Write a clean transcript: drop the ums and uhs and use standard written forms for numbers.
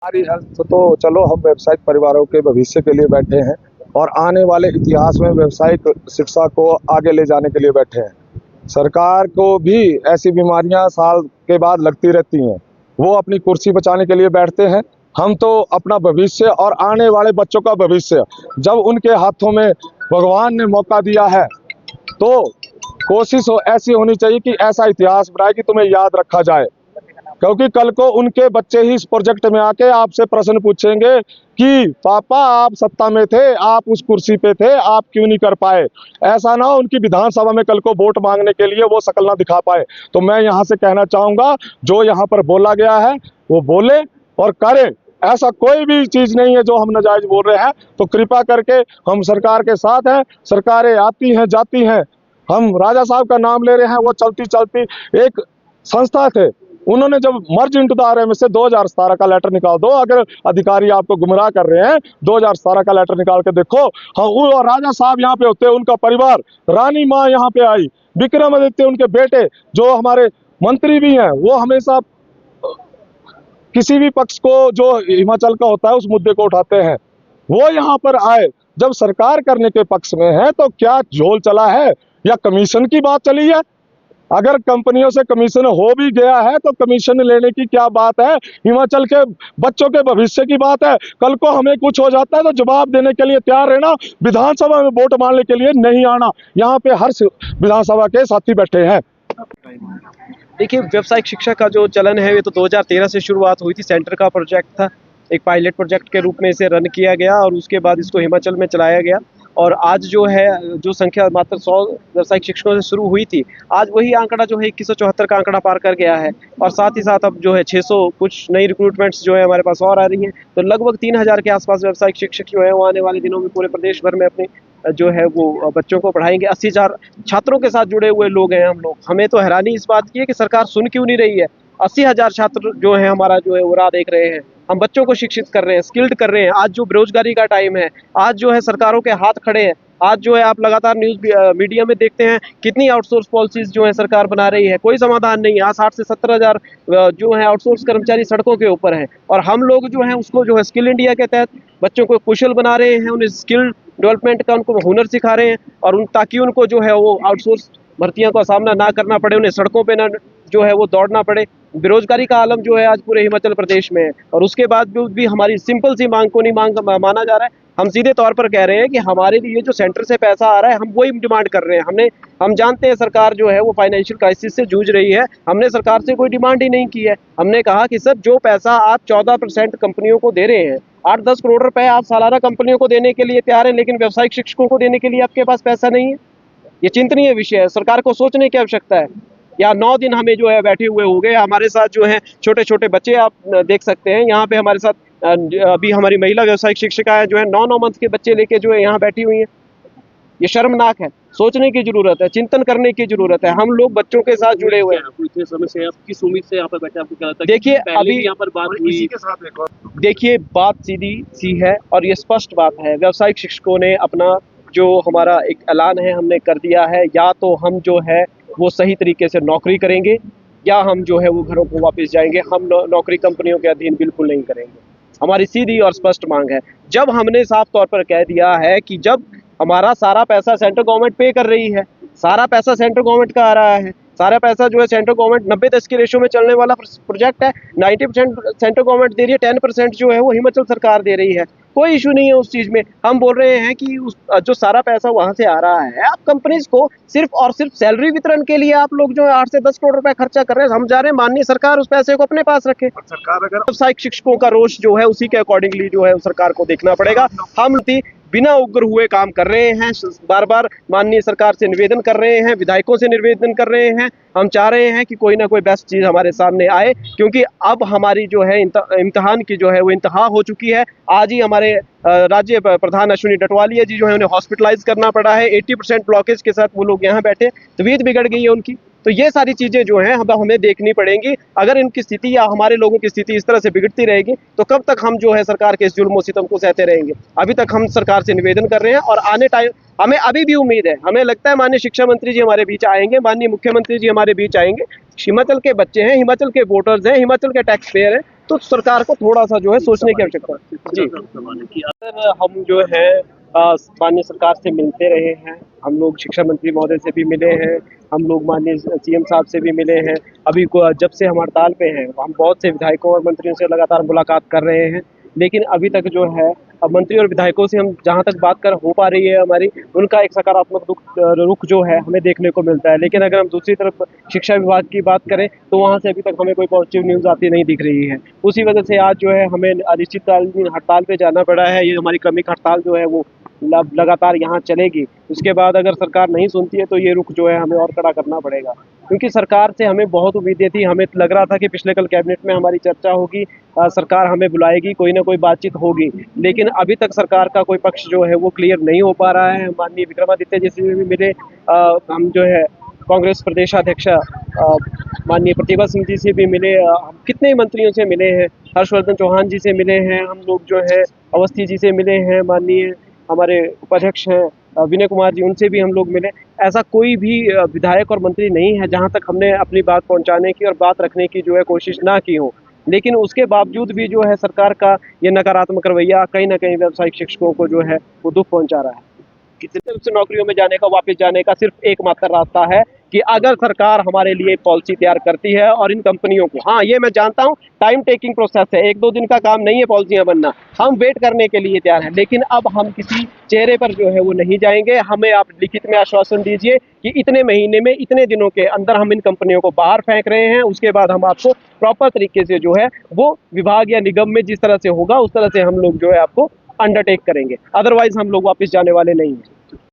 हमारी हेल्थ तो चलो, हम व्यावसायिक परिवारों के भविष्य के लिए बैठे हैं और आने वाले इतिहास में व्यावसायिक शिक्षा को आगे ले जाने के लिए बैठे हैं। सरकार को भी ऐसी बीमारियां साल के बाद लगती रहती हैं, वो अपनी कुर्सी बचाने के लिए बैठते हैं। हम तो अपना भविष्य और आने वाले बच्चों का भविष्य जब उनके हाथों में भगवान ने मौका दिया है, तो कोशिश ऐसी होनी चाहिए कि ऐसा इतिहास बनाए कि तुम्हें याद रखा जाए। क्योंकि कल को उनके बच्चे ही इस प्रोजेक्ट में आके आपसे प्रश्न पूछेंगे कि पापा आप सत्ता में थे, आप उस कुर्सी पे थे, आप क्यों नहीं कर पाए। ऐसा ना हो उनकी विधानसभा में कल को वोट मांगने के लिए वो शकल ना दिखा पाए। तो मैं यहाँ से कहना चाहूंगा, जो यहाँ पर बोला गया है वो बोले और करे। ऐसा कोई भी चीज नहीं है जो हम नाजायज बोल रहे हैं। तो कृपा करके हम सरकार के साथ हैं। सरकारें आती हैं जाती हैं, हम राजा साहब का नाम ले रहे हैं, वो चलती चलती एक संस्था थे, उन्होंने जब मर्ज इंटू द आरएमएस से 2017 का लेटर निकाल दो। अगर अधिकारी आपको गुमराह कर रहे हैं, 2017 का लेटर निकाल के देखो। हाँ, वो राजा साहब यहाँ पे होते, उनका परिवार, रानी माँ यहाँ पे आई, विक्रमादित्य उनके बेटे जो हमारे मंत्री भी हैं, वो हमेशा किसी भी पक्ष को जो हिमाचल का होता है उस मुद्दे को उठाते हैं। वो यहाँ पर आए, जब सरकार करने के पक्ष में है तो क्या झोल चला है या कमीशन की बात चली है। अगर कंपनियों से कमीशन हो भी गया है तो कमीशन लेने की क्या बात है। हिमाचल के बच्चों के भविष्य की बात है। कल को हमें कुछ हो जाता है तो जवाब देने के लिए तैयार रहना, विधानसभा में वोट मांगने के लिए नहीं आना। यहाँ पे हर विधानसभा के साथी बैठे हैं। देखिए, व्यावसायिक शिक्षा का जो चलन है ये तो 2013 से शुरुआत हुई थी। सेंटर का प्रोजेक्ट था, एक पायलट प्रोजेक्ट के रूप में इसे रन किया गया और उसके बाद इसको हिमाचल में चलाया गया। और आज जो है, जो संख्या मात्र 100 व्यावसायिक शिक्षकों से शुरू हुई थी, आज वही आंकड़ा जो है 2174 का आंकड़ा पार कर गया है। और साथ ही साथ अब जो है 600 कुछ नई रिक्रूटमेंट्स जो है हमारे पास और आ रही हैं। तो लगभग 3000 के आसपास व्यावसायिक शिक्षक जो है वो आने वाले दिनों में पूरे प्रदेश भर में अपने जो है वो बच्चों को पढ़ाएंगे। 80,000 छात्रों के साथ जुड़े हुए लोग हैं हम लोग। हमें तो हैरानी इस बात की है कि सरकार सुन क्यों नहीं रही है। 80,000 छात्र जो है हमारा जो है वो राह देख रहे हैं। हम बच्चों को शिक्षित कर रहे हैं, स्किल्ड कर रहे हैं। आज जो बेरोजगारी का टाइम है, आज जो है सरकारों के हाथ खड़े हैं। आज जो है आप लगातार न्यूज़ मीडिया में देखते हैं कितनी आउटसोर्स पॉलिसीज जो है सरकार बना रही है, कोई समाधान नहीं है। आज 60 से 70,000 जो है आउटसोर्स कर्मचारी सड़कों के ऊपर हैं और हम लोग जो है उसको जो है स्किल इंडिया के तहत बच्चों को कुशल बना रहे हैं, उन्हें स्किल डेवलपमेंट का उनको हुनर सिखा रहे हैं और ताकि उनको जो है वो आउटसोर्स भर्तियों का सामना ना करना पड़े, उन्हें सड़कों पे ना जो है वो दौड़ना पड़े। बेरोजगारी का आलम जो है आज पूरे हिमाचल प्रदेश में है और उसके बाद भी हमारी सिंपल सी मांग को नहीं माना जा रहा है। हम सीधे तौर पर कह रहे हैं कि हमारे लिए जो सेंटर से पैसा आ रहा है हम वही डिमांड कर रहे हैं। हम जानते हैं सरकार जो है वो फाइनेंशियल क्राइसिस से जूझ रही है। हमने सरकार से कोई डिमांड ही नहीं की है। हमने कहा कि सर, जो पैसा आप 14% कंपनियों को दे रहे हैं, 8-10 करोड़ रुपए आप सालाना कंपनियों को देने के लिए तैयार हैं, लेकिन व्यावसायिक शिक्षकों को देने के लिए आपके पास पैसा नहीं है। ये चिंतनीय विषय है, सरकार को सोचने की आवश्यकता है। या 9 दिन हमें जो है बैठे हुए हो गए। हमारे साथ जो है छोटे छोटे बच्चे आप देख सकते हैं यहाँ पे हमारे साथ। अभी हमारी महिला व्यावसायिक शिक्षिकाएं जो है 9-9 मंथ के बच्चे लेके जो है यहाँ बैठी हुई हैं। ये शर्मनाक है। सोचने की जरूरत है, चिंतन करने की जरूरत है। हम लोग बच्चों के साथ जुड़े हुए हैं। इतने समय से आप किस उम्मीद से यहाँ पर बैठे, आपको क्या लगता है? देखिए, अभी यहाँ पर बात हुई के साथ देखिए, बात सीधी सी है और ये स्पष्ट बात है। व्यावसायिक शिक्षकों ने अपना जो हमारा एक ऐलान है हमने कर दिया है, या तो हम जो है वो सही तरीके से नौकरी करेंगे या हम जो है वो घरों को वापस जाएंगे। हम नौकरी कंपनियों के अधीन बिल्कुल नहीं करेंगे। हमारी सीधी और स्पष्ट मांग है। जब हमने साफ तौर पर कह दिया है कि जब हमारा सारा पैसा सेंट्रल गवर्नमेंट पे कर रही है, सारा पैसा सेंट्रल गवर्नमेंट का आ रहा है, सारा पैसा जो है सेंट्रल गवर्नमेंट 90-10 के रेशो में चलने वाला प्रोजेक्ट है। 90% सेंट्रल गवर्नमेंट दे रही है, 10% जो है वो हिमाचल सरकार दे रही है। कोई इशू नहीं है उस चीज में। हम बोल रहे हैं कि जो सारा पैसा वहां से आ रहा है, आप कंपनीज को सिर्फ और सिर्फ सैलरी वितरण के लिए आप लोग जो है 8 से 10 करोड़ रुपए खर्चा कर रहे हैं। हम जा रहे हैं माननीय सरकार उस पैसे को अपने पास रखे। सरकार अगर व्यावसायिक शिक्षकों का रोष जो है उसी के अकॉर्डिंगली जो है सरकार को देखना पड़ेगा। हम बिना उग्र हुए काम कर रहे हैं। बार बार माननीय सरकार से निवेदन कर रहे हैं, विधायकों से निवेदन कर रहे हैं। हम चाह रहे हैं कि कोई ना कोई बेस्ट चीज़ हमारे सामने आए, क्योंकि अब हमारी जो है इम्तिहान की जो है वो इंतहा हो चुकी है। आज ही हमारे राज्य प्रधान अश्विनी डटवालिया जी जो है उन्हें हॉस्पिटलाइज करना पड़ा है। 80% ब्लॉकेज के साथ वो लोग यहाँ बैठे, तबीयत बिगड़ गई है उनकी। तो ये सारी चीज़ें जो हैं हमें देखनी पड़ेंगी। अगर इनकी स्थिति या हमारे लोगों की स्थिति इस तरह से बिगड़ती रहेगी तो कब तक हम जो है सरकार के इस जुल्म और सितम को सहते रहेंगे। अभी तक हम सरकार से निवेदन कर रहे हैं और आने टाइम हमें अभी भी उम्मीद है। हमें लगता है माननीय शिक्षा मंत्री जी हमारे बीच आएंगे, माननीय मुख्यमंत्री जी हमारे बीच आएंगे। हिमाचल के बच्चे हैं, हिमाचल के वोटर्स हैं, हिमाचल के टैक्स पेयर हैं। तो सरकार को थोड़ा सा जो है सोचने की आवश्यकता है। जी सवाल है कि सर, हम जो है माननीय सरकार से मिलते रहे हैं, हम लोग शिक्षा मंत्री महोदय से भी मिले हैं, हम लोग माननीय सीएम साहब से भी मिले हैं। अभी जब से हम हड़ताल पे हैं, हम बहुत से विधायकों और मंत्रियों से लगातार मुलाकात कर रहे हैं, लेकिन अभी तक जो है अब मंत्री और विधायकों से हम जहाँ तक बात कर हो पा रही है हमारी, उनका एक सकारात्मक रुख जो है हमें देखने को मिलता है। लेकिन अगर हम दूसरी तरफ शिक्षा विभाग की बात करें तो वहाँ से अभी तक हमें कोई पॉजिटिव न्यूज़ आती नहीं दिख रही है। उसी वजह से आज जो है हमें अनिश्चितकालीन हड़ताल पे जाना पड़ा है। ये हमारी क्रमिक हड़ताल जो है वो लगातार यहाँ चलेगी। उसके बाद अगर सरकार नहीं सुनती है तो ये रुख जो है हमें और कड़ा करना पड़ेगा, क्योंकि सरकार से हमें बहुत उम्मीदें थी। हमें लग रहा था कि पिछले कल कैबिनेट में हमारी चर्चा होगी, सरकार हमें बुलाएगी, कोई ना कोई बातचीत होगी, लेकिन अभी तक सरकार का कोई पक्ष जो है वो क्लियर नहीं हो पा रहा है। माननीय विक्रमादित्य जी से भी मिले, हम जो है कांग्रेस प्रदेशाध्यक्ष माननीय प्रतिभा सिंह जी से भी मिले, हम कितने मंत्रियों से मिले हैं, हर्षवर्धन चौहान जी से मिले हैं, हम लोग जो है अवस्थी जी से मिले हैं, माननीय हमारे उपाध्यक्ष हैं विनय कुमार जी, उनसे भी हम लोग मिले। ऐसा कोई भी विधायक और मंत्री नहीं है जहां तक हमने अपनी बात पहुंचाने की और बात रखने की जो है कोशिश ना की हो, लेकिन उसके बावजूद भी जो है सरकार का ये नकारात्मक रवैया कहीं ना कहीं व्यावसायिक शिक्षकों को जो है वो दुख पहुंचा रहा है। किसी तरफ से नौकरियों में जाने का, वापस जाने का सिर्फ एकमात्र रास्ता है कि अगर सरकार हमारे लिए पॉलिसी तैयार करती है और इन कंपनियों को, हाँ ये मैं जानता हूँ टाइम टेकिंग प्रोसेस है, 1-2 दिन का काम नहीं है पॉलिसियां बनना, हम वेट करने के लिए तैयार हैं, लेकिन अब हम किसी चेहरे पर जो है वो नहीं जाएंगे। हमें आप लिखित में आश्वासन दीजिए कि इतने महीने में, इतने दिनों के अंदर हम इन कंपनियों को बाहर फेंक रहे हैं, उसके बाद हम आपको प्रॉपर तरीके से जो है वो विभाग या निगम में जिस तरह से होगा उस तरह से हम लोग जो है आपको अंडरटेक करेंगे, अदरवाइज हम लोग वापस जाने वाले नहीं हैं।